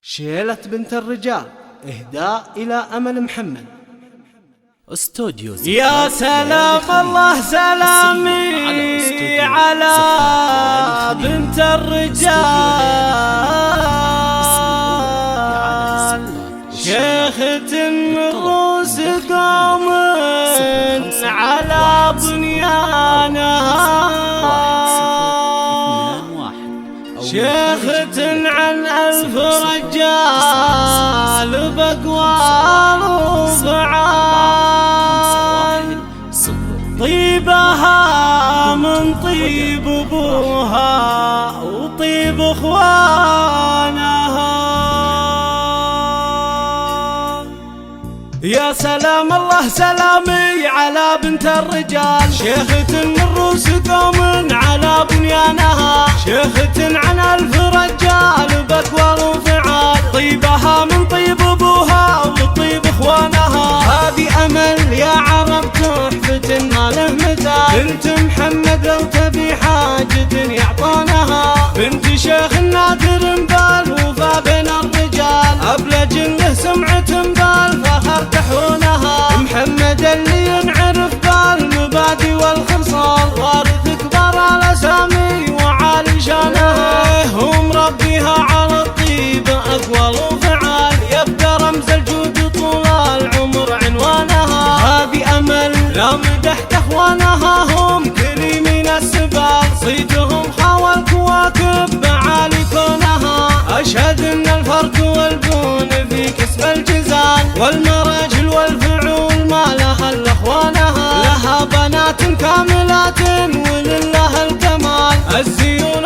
شيلة بنت الرجال إهداء إلى أمل محمد استوديو. يا سلام الله سلامي على بنت الرجال، شيخة الرؤوس قوم على بنيانها، شيخة عن ألف رجال بأقوال وفعال، طيبها من طيب أبوها وطيب أخوانها. يا سلام الله سلامي على بنت الرجال، شيخة الرؤوس قوم على بنيانها، شيخة عن ألف رجال بأقوال وفعال، طيبها من طيب أبوها وطيب إخوانها. هذه أمل يا عرب تحفة ما له مثال، بنت محمد لو تبي حاجة يعطونها، بنت شيخ نادر بالوفا بين الرجال، أبلج له سمعة بالفخر تحونها، محمد اللي ينعرف بالمبادئ والخصال، وارث كبار الأسامي وعالي شانها، هو مربيها على الطيب أقوال وفعال، يبقى رمز الجود طول العمر عنوانها. هذه أمل لا مدحت أخوانها، هم كريمين السبال، صيتهم حاول كواكب معالي كونها، أشهد أن الفرق والبون في كسب الجزال، والمراجل والفعول ما لها إلا أخوانها، لها بنات كاملات ولله الكمال، الزيون